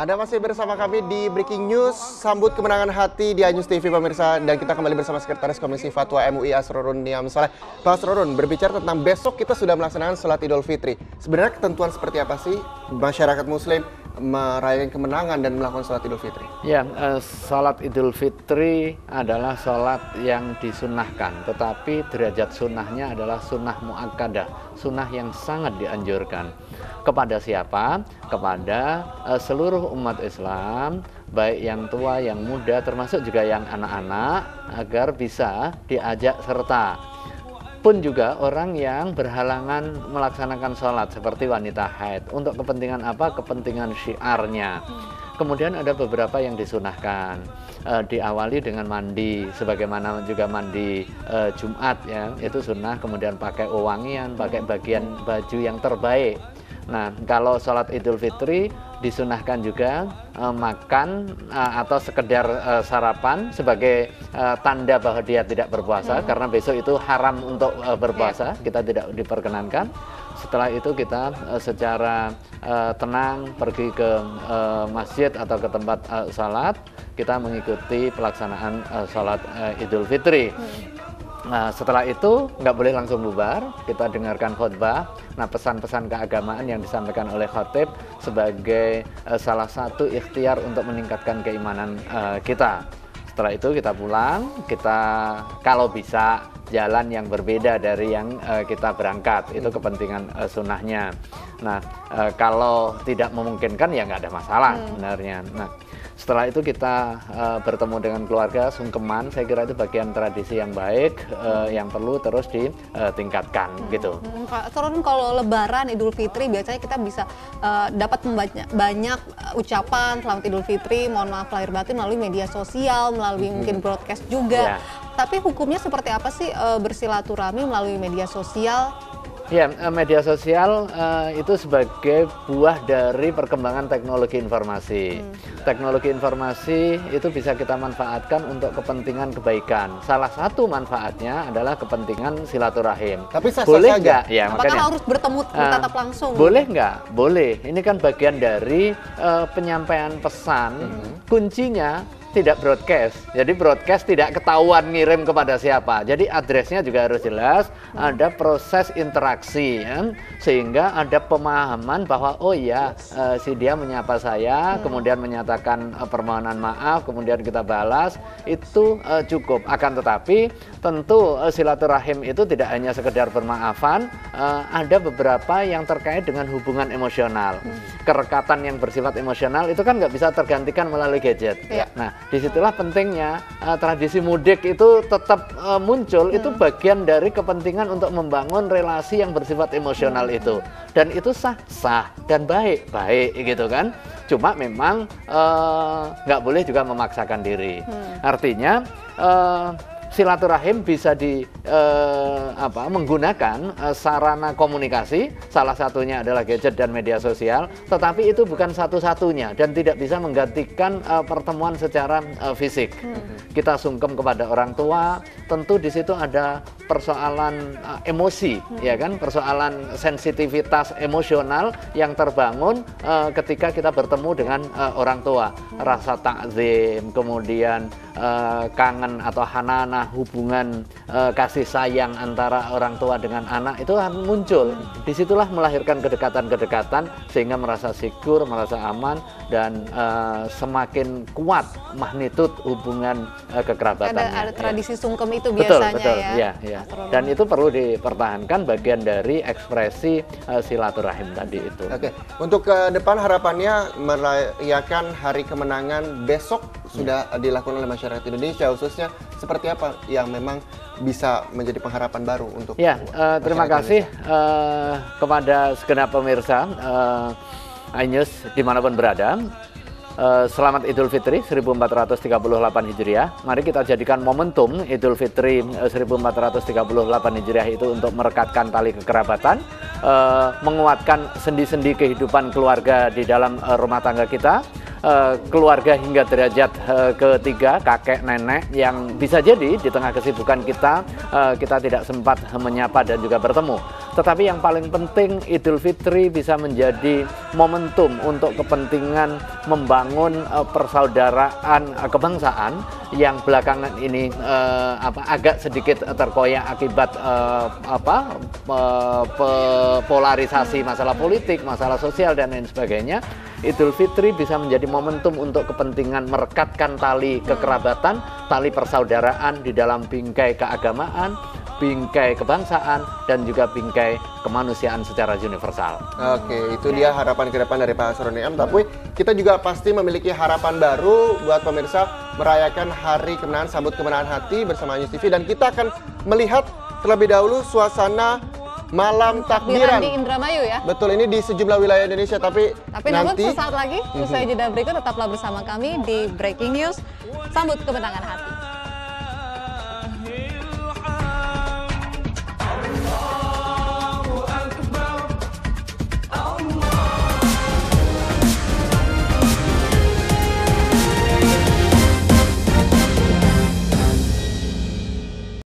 Anda masih bersama kami di Breaking News, sambut kemenangan hati di iNews TV pemirsa, dan kita kembali bersama Sekretaris Komisi Fatwa MUI Asrorun Niam Soleh. Pak Asrorun, berbicara tentang besok kita sudah melaksanakan sholat Idul Fitri. Sebenarnya ketentuan seperti apa sih masyarakat Muslim merayakan kemenangan dan melakukan sholat Idul Fitri? Ya, sholat Idul Fitri adalah sholat yang disunnahkan, tetapi derajat sunnahnya adalah sunnah muakkadah, sunnah yang sangat dianjurkan. Kepada siapa? Kepada seluruh umat Islam, baik yang tua, yang muda, termasuk juga yang anak-anak, agar bisa diajak serta. Pun juga orang yang berhalangan melaksanakan sholat seperti wanita haid. Untuk kepentingan apa? Kepentingan syiarnya. Kemudian ada beberapa yang disunahkan, diawali dengan mandi, sebagaimana juga mandi Jumat ya, itu sunnah. Kemudian pakai wewangian, pakai bagian baju yang terbaik. Nah, kalau sholat Idul Fitri disunahkan juga makan atau sekedar sarapan sebagai tanda bahwa dia tidak berpuasa, karena besok itu haram untuk berpuasa, kita tidak diperkenankan. Setelah itu kita secara tenang pergi ke masjid atau ke tempat sholat, kita mengikuti pelaksanaan sholat Idul Fitri. Nah, setelah itu nggak boleh langsung bubar, kita dengarkan khutbah. Nah, pesan-pesan keagamaan yang disampaikan oleh khatib sebagai salah satu ikhtiar untuk meningkatkan keimanan kita. Setelah itu kita pulang, kita kalau bisa jalan yang berbeda dari yang kita berangkat, itu kepentingan sunnahnya. Nah, kalau tidak memungkinkan ya nggak ada masalah sebenarnya. Nah, setelah itu kita bertemu dengan keluarga, sungkeman, saya kira itu bagian tradisi yang baik, yang perlu terus ditingkatkan gitu. Pak Asrorun, kalau Lebaran, Idul Fitri, biasanya kita bisa dapat banyak ucapan Selamat Idul Fitri, mohon maaf lahir batin melalui media sosial, melalui mungkin broadcast juga. Tapi hukumnya seperti apa sih bersilaturahmi melalui media sosial? Ya, media sosial itu sebagai buah dari perkembangan teknologi informasi. Teknologi informasi itu bisa kita manfaatkan untuk kepentingan kebaikan. Salah satu manfaatnya adalah kepentingan silaturahim. Tapi boleh nggak? Ya, apakah makanya, harus bertemu bertatap langsung? Boleh nggak? Boleh. Ini kan bagian dari penyampaian pesan. Kuncinya tidak broadcast, jadi broadcast tidak ketahuan ngirim kepada siapa, jadi addressnya juga harus jelas, ada proses interaksi ya, sehingga ada pemahaman bahwa oh ya si dia menyapa saya, kemudian menyatakan permohonan maaf, kemudian kita balas, itu cukup. Akan tetapi tentu silaturahim itu tidak hanya sekedar bermaafan, ada beberapa yang terkait dengan hubungan emosional, kerekatan yang bersifat emosional itu kan nggak bisa tergantikan melalui gadget. Nah, disitulah pentingnya tradisi mudik itu tetap muncul, itu bagian dari kepentingan untuk membangun relasi yang bersifat emosional itu, dan itu sah-sah dan baik-baik gitu kan. Cuma memang nggak boleh juga memaksakan diri. Artinya silaturahim bisa menggunakan sarana komunikasi, salah satunya adalah gadget dan media sosial, tetapi itu bukan satu-satunya dan tidak bisa menggantikan pertemuan secara fisik. Kita sungkem kepada orang tua, tentu di situ ada persoalan emosi, ya kan, persoalan sensitivitas emosional yang terbangun ketika kita bertemu dengan orang tua, rasa takzim, kemudian kangen atau hanana, hubungan kasih sayang antara orang tua dengan anak itu akan muncul. Disitulah melahirkan kedekatan-kedekatan sehingga merasa syukur, merasa aman, dan semakin kuat magnitud hubungan kekerabatannya. Ada tradisi sungkem itu biasanya, betul, ya. Dan itu perlu dipertahankan, bagian dari ekspresi silaturahim tadi itu. Oke, untuk ke depan harapannya merayakan hari kemenangan besok sudah dilakukan oleh masyarakat Indonesia khususnya, seperti apa yang memang bisa menjadi pengharapan baru untuk terima kasih kepada segenap pemirsa iNews dimanapun berada. Selamat Idul Fitri 1438 Hijriah. Mari kita jadikan momentum Idul Fitri 1438 Hijriah itu untuk merekatkan tali kekerabatan, menguatkan sendi-sendi kehidupan keluarga di dalam rumah tangga kita, keluarga hingga derajat ketiga, kakek, nenek, yang bisa jadi di tengah kesibukan kita tidak sempat menyapa dan juga bertemu. Tetapi yang paling penting, Idul Fitri bisa menjadi momentum untuk kepentingan membangun persaudaraan kebangsaan yang belakangan ini agak sedikit terkoyak akibat polarisasi masalah politik, masalah sosial dan lain sebagainya. Idul Fitri bisa menjadi momentum untuk kepentingan merekatkan tali kekerabatan, tali persaudaraan di dalam bingkai keagamaan, bingkai kebangsaan, dan juga bingkai kemanusiaan secara universal. Oke, itu dia harapan ke depan dari Pak Asrul Niam. Tapi kita juga pasti memiliki harapan baru buat pemirsa merayakan Hari Kemenangan, sambut kemenangan hati bersama News TV. Dan kita akan melihat terlebih dahulu suasana malam takbiran di Indramayu ya. Betul, ini di sejumlah wilayah Indonesia, tapi namun nanti sesaat lagi usai jeda berikut tetaplah bersama kami di Breaking News Sambut Kemenangan Hati.